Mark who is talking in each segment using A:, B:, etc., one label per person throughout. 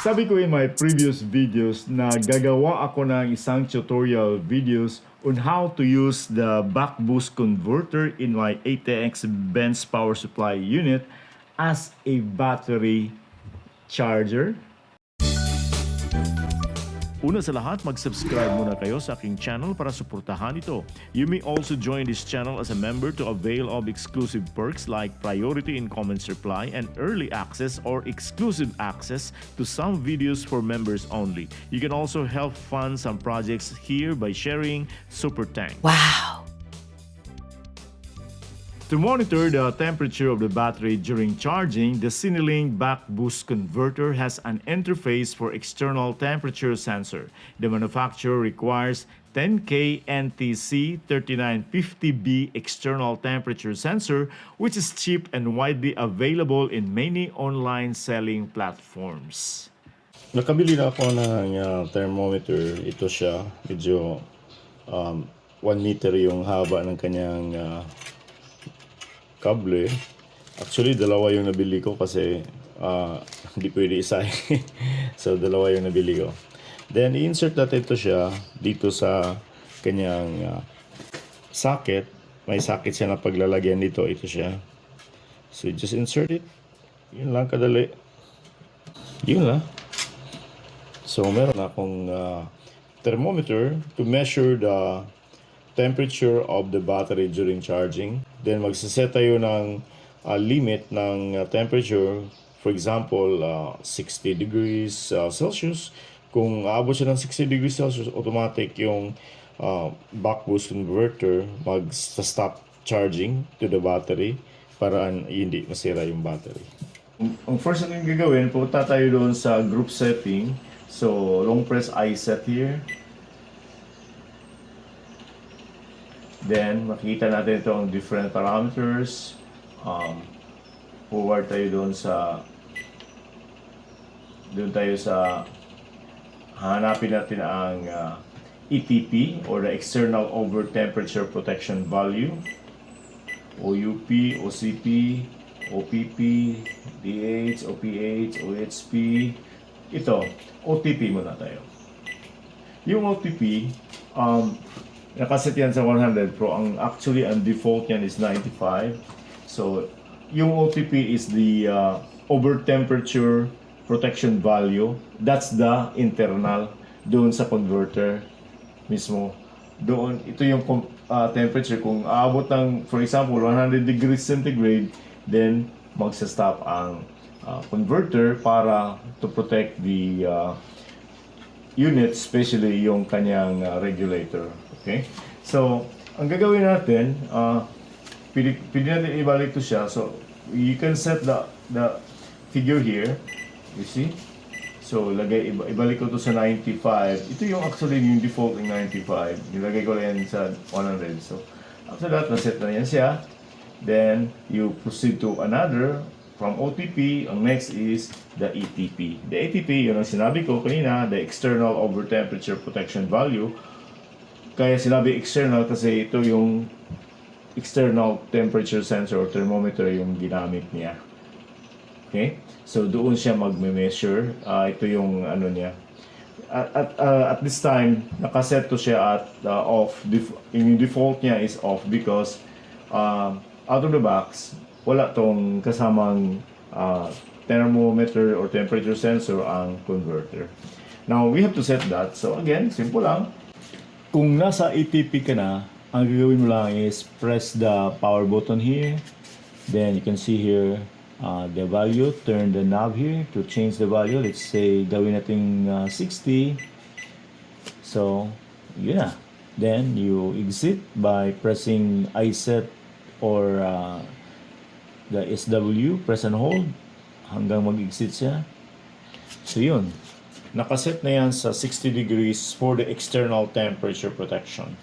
A: Sabi ko in my previous videos na gagawa ako ng isang tutorial videos on how to use the buck boost converter in my ATX Benz power supply unit as a battery charger. Una sa lahat, mag-subscribe muna kayo sa aking channel para suportahan ito. You may also join this channel as a member to avail of exclusive perks like priority in comments reply and early access or exclusive access to some videos for members only. You can also help fund some projects here by sharing Super Tank.
B: Wow!
A: To monitor the temperature of the battery during charging, the Cinelink Buck Boost Converter has an interface for external temperature sensor. The manufacturer requires 10K NTC 3950B external temperature sensor, which is cheap and widely available in many online selling platforms.
C: Nakabili na ako ng thermometer. Ito siya. Medyo 1 meter yung haba ng kanyang kable. Actually, dalawa yung nabili ko kasi hindi pwede isa. So, dalawa yung nabili ko. Then, i-insert natin ito siya dito sa kanyang socket. May socket siya na paglalagyan dito. Ito siya. So, just insert it. Yun lang, kadali. Yun lang. So, meron akong thermometer to measure the temperature of the battery during charging. Then magsiset tayo ng limit ng temperature. For example, 60 degrees Celsius. Kung aabot siya ng 60 degrees Celsius, automatic yung buck boost converter mag-stop charging to the battery para hindi masira yung battery.
A: Ang first natin gagawin, pupunta tayo doon sa group setting. So, long press I set here. Then, makikita natin itong different parameters. Forward tayo doon tayo sa hanapin natin ang ETP or the External Over Temperature Protection Value. OUP, OCP, OPP, DH, OPH, OHP. Ito, OTP muna tayo. Yung OTP, nakaset yan sa 100 Pro. Actually, ang default yan is 95. So, yung OTP is the over temperature protection value. That's the internal doon sa converter mismo. Doon, ito yung temperature. Kung aabot ng, for example, 100 degrees centigrade, then magsa-stop ang converter para to protect the unit, especially yung kanyang regulator. Okay? So, ang gagawin natin, pwede natin ibalik to siya. So, you can set the figure here. You see? So, ibalik ko to sa 95. Ito yung actually yung default ng 95. Nilagay ko lang yan sa 100. So, after that, naset na yan siya. Then, you proceed to another. From OTP, ang next is the ETP. The ETP, yun ang sinabi ko kanina, the External Over Temperature Protection Value. Kaya sinabi external kasi ito yung external temperature sensor or thermometer yung ginamit niya. Okay? So doon siya magme-measure. Ito yung ano niya. At this time, nakaset to siya at off. Yung default niya is off because out of the box, wala tong kasamang thermometer or temperature sensor ang converter. Now, we have to set that. So again, simple lang. Kung nasa ATP ka na, ang gagawin mo lang is press the power button here. Then you can see here the value. Turn the knob here to change the value. Let's say gawin natin 60. So, yun na. Then you exit by pressing I set or the SW. Press and hold hanggang mag-exit siya. So yun. Nakaset na yan sa 60 degrees for the external temperature protection.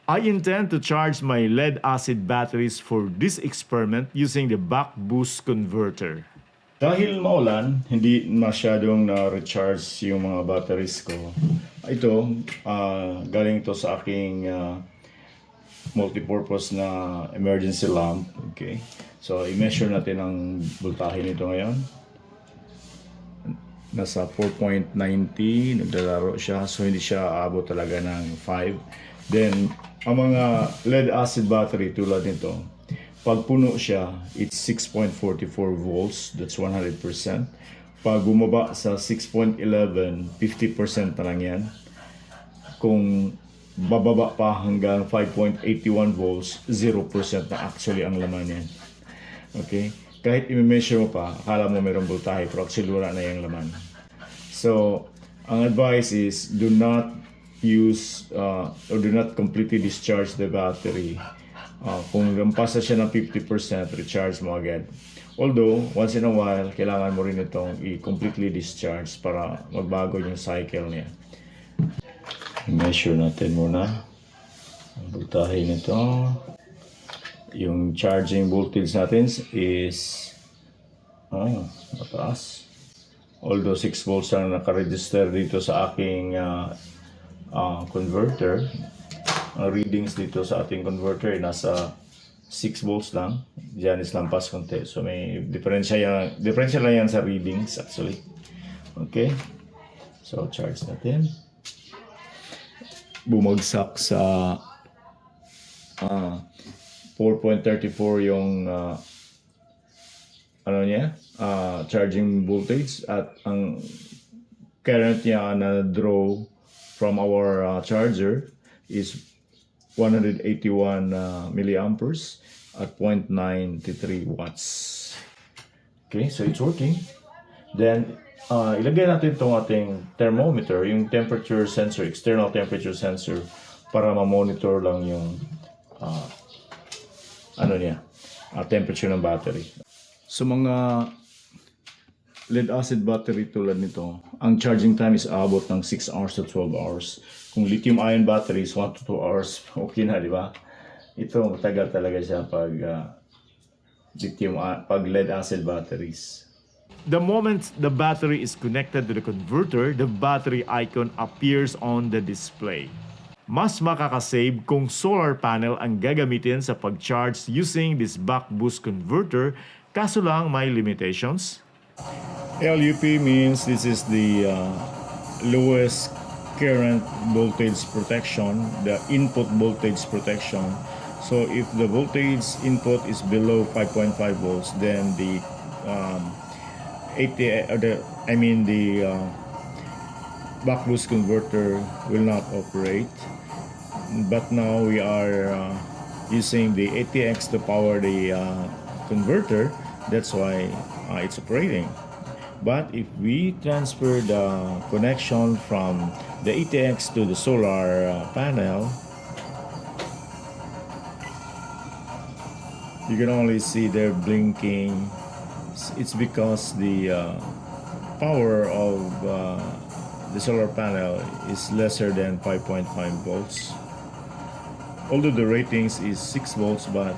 A: I intend to charge my lead-acid batteries for this experiment using the buck boost converter. Dahil maulan, hindi masyadong na-recharge yung mga batteries ko. Ito, galing ito sa aking multipurpose na emergency lamp. Okay. So, i-measure natin ang voltahe nito ngayon. nasa 4.90, naglalaro siya, so hindi siya aabot talaga ng 5. Then, ang mga lead acid battery tulad nito, pag puno siya, it's 6.44 volts, that's 100%. Pag bumaba sa 6.11, 50% na lang yan. Kung bababa pa hanggang 5.81 volts, 0% na actually ang laman yan. Okay? Kahit i-measure mo pa, akala mo mayroong voltahe, pero actually wala na yung laman. So, ang advice is do not use or do not completely discharge the battery. Kung lampas na siya ng 50%, recharge mo agad. Although, once in a while, kailangan mo rin itong i-completely discharge para magbago yung cycle niya. I-measure natin muna ang voltahe nito. Yung charging voltage natin is mataas. Although 6 volts lang nakaregister dito sa aking converter. Ang readings dito sa ating converter nasa 6 volts lang. Diyan is lampas konti. So may diferensya lang yan sa readings actually. Okay. So charge natin. Bumagsak sa 4.34 yung charging voltage, at ang current niya na draw from our charger is 181 milliamperes at 0.93 watts. Okay, so it's working. Then ilagay natin itong ating thermometer, yung temperature sensor, external temperature sensor, para ma-monitor lang yung temperature ng battery. So mga lead acid battery tulad nito, ang charging time is abot ng 6 hours to 12 hours. Kung lithium ion batteries, 1 to 2 hours, okay na, di ba? Ito, matagal talaga siya pag lead acid batteries.
B: The moment the battery is connected to the converter, the battery icon appears on the display. Mas makakasave kung solar panel ang gagamitin sa pag-charge using this buck boost converter, kaso lang may limitations.
A: LUP means this is the lowest current voltage protection, the input voltage protection. So if the voltage input is below 5.5 volts, then the buck boost converter will not operate. But now we are using the ATX to power the converter. That's why it's operating. But if we transfer the connection from the ATX to the solar panel, you can only see they're blinking. It's because the power of the solar panel is lesser than 5.5 volts. Although the ratings is 6 volts, but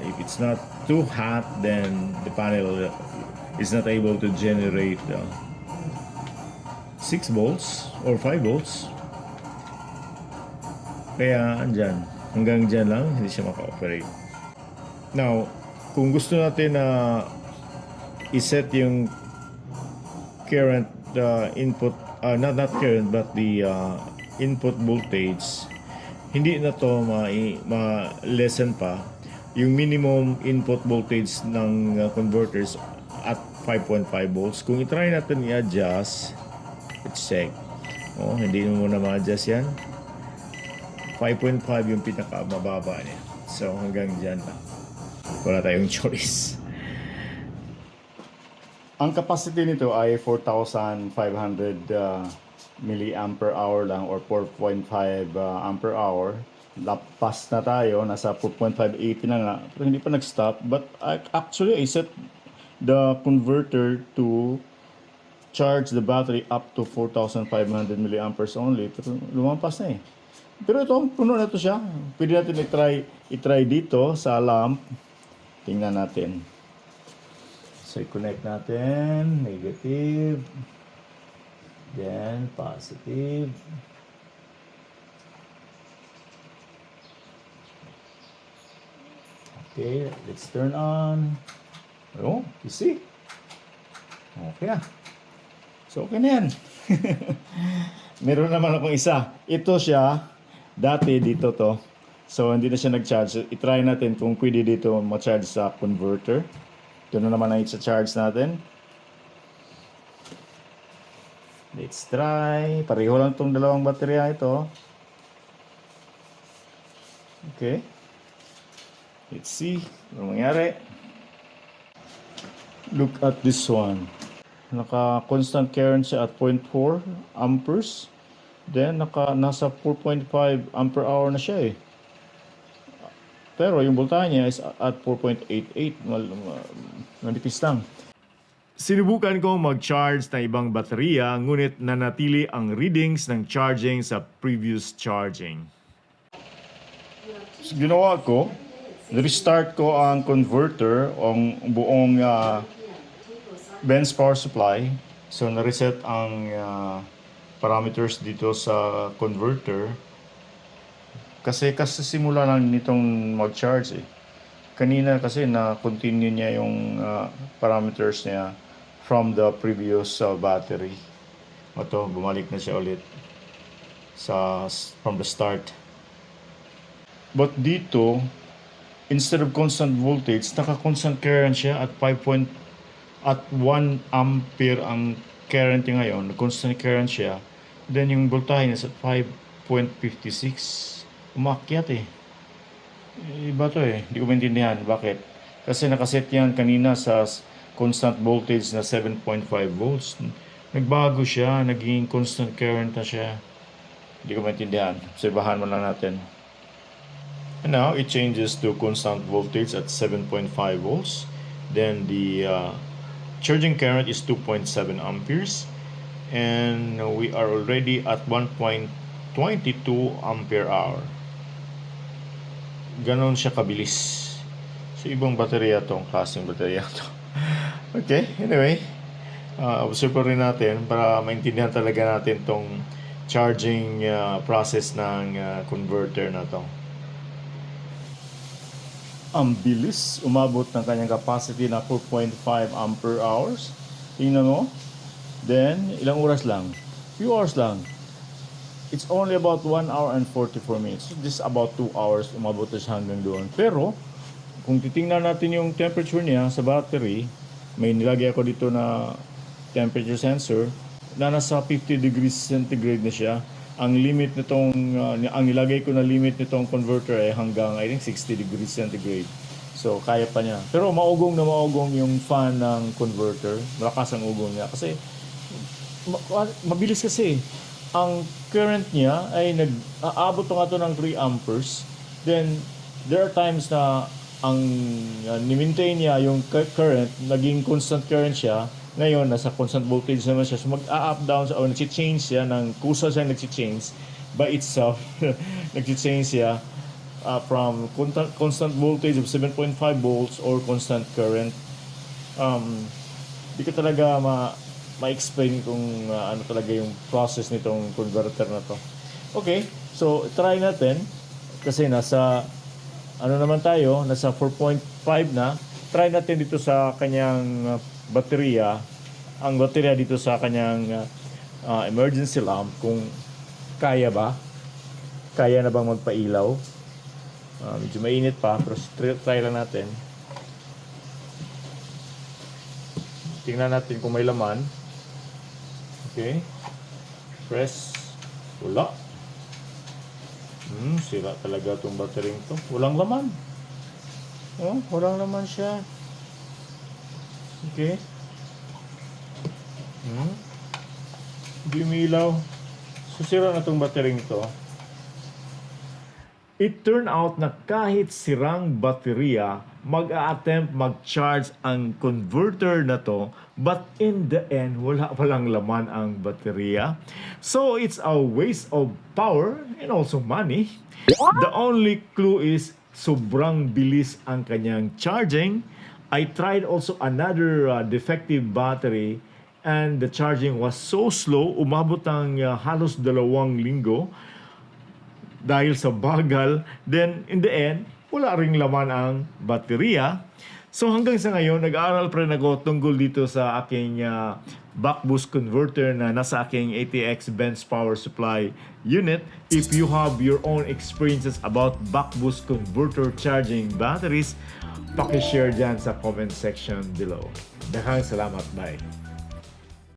A: if it's not too hot, then the panel is not able to generate 6 volts or 5 volts. Kaya andyan, hanggang dyan lang, hindi siya maka-operate. Now, kung gusto natin na iset yung current input, not current, but the input voltage, hindi na to ma-lessen pa yung minimum input voltage ng converters at 5.5 volts. Kung i-try natin i-adjust, let's check. Hindi mo muna ma-adjust yan. 5.5 yung pinaka-mababa niya. So hanggang dyan lang. Wala tayong choice. Ang capacity nito ay 4,500 milliampere hour lang, or 4.5 ampere hour. Lapas na tayo, nasa 4.580 na nga, pero hindi pa nag-stop. But actually I set the converter to charge the battery up to 4,500 milliamperes only, pero lumampas na eh. Pero ito, puno na to siya. Pwede natin i-try dito sa lamp. Tingnan natin. So i-connect natin, negative, then positive. Okay, let's turn on. Oh, you see? Okay.
C: So, okay na yan. Meron naman akong isa. Ito siya, dati dito to. So, hindi na siya nag-charge. So, i-try natin kung pwede dito ma-charge sa converter. Ito na naman ang i-charge natin. Let's try. Pareho lang itong dalawang baterya ito. Okay. Let's see ano mangyari. Look at this one. Naka-constant current siya at 0.4 amperes. Then, nasa 4.5 ampere hour na siya eh. Pero yung voltahe niya is at 4.88. Manipis lang.
B: Sinubukan ko mag-charge ng ibang baterya ngunit nanatili ang readings ng charging sa previous charging.
C: Ginawa ko, restart ko ang converter, ang buong Benz power supply. So, na-reset ang parameters dito sa converter. Kasi simula lang nitong mag-charge eh. Kanina kasi na-continue niya yung parameters niya from the previous battery. Ito, bumalik na siya ulit from the start. But dito, instead of constant voltage, naka-constant current siya at 1 ampere ang current niya ngayon. Constant current siya. Then yung voltage niya at 5.56. Umakyat eh. Iba to eh. Hindi ko maintindihan. Bakit? Kasi nakaset yan kanina sa constant voltage na 7.5 volts. Nagbago siya. Naging constant current na siya. Hindi ko maintindihan. Obserbahan mo lang natin. And now, it changes to constant voltage at 7.5 volts. Then the charging current is 2.7 amperes. And we are already at 1.22 ampere hour. Ganon siya kabilis. So, ibang baterya to, klaseng baterya to. Okay, anyway. Observe rin natin para maintindihan talaga natin tong charging process ng converter na to. Ang bilis, umabot ng kanyang capacity na 4.5 ampere hours. Tingnan mo. Then, ilang oras lang? Few hours lang. It's only about 1 hour and 44 minutes. So, this is about 2 hours, umabot na siya hanggang doon. Pero, kung titingnan natin yung temperature niya sa battery, may nilagay ako dito na temperature sensor na nasa 50 degrees centigrade na siya. Ang limit nitong, ang nilagay ko na limit nitong converter ay hanggang, I think, 60 degrees centigrade. So, kaya pa niya. Pero maugong na maugong yung fan ng converter. Malakas ang ugong niya. Kasi, mabilis kasi. Ang current niya ay nag-aabot nga ito ng 3 amperes. Then, there are times na ang ni-maintain niya yung current, naging constant current siya. Ngayon, nasa constant voltage naman siya. So, mag-up, down, o nag-change siya, kusa siya nag-change by itself. Nag-change siya from constant voltage of 7.5 volts or constant current. Di ko talaga ma-explain kung ano talaga yung process nitong converter na to. Okay, so try natin kasi nasa naman tayo, nasa 4.5 na. Try natin dito sa kanyang baterya, ang baterya dito sa kanyang emergency lamp kung kaya ba? Kaya na bang magpailaw? Medyo mainit pa pero try lang natin. Tingnan natin kung may laman. Okay. Press. Wala. Sira talaga itong battery to. Walang laman. Oh, walang laman siya. Okay. Hindi umilaw. So, sira na itong battery to.
B: It turned out na kahit sirang baterya, mag-a-attempt mag-charge ang converter na to, but in the end, walang laman ang baterya. So, it's a waste of power and also money. The only clue is sobrang bilis ang kanyang charging. I tried also another defective battery and the charging was so slow, umabot ng halos 2 linggo. Dahil sa bagal, then in the end, wala ring laman ang baterya. So hanggang sa ngayon, nag-aaral pa rin ako tungkol dito sa aking buck boost converter na nasa aking ATX Benz power supply unit. If you have your own experiences about buck boost converter charging batteries, pakishare dyan sa comment section below. Daghang salamat, bye!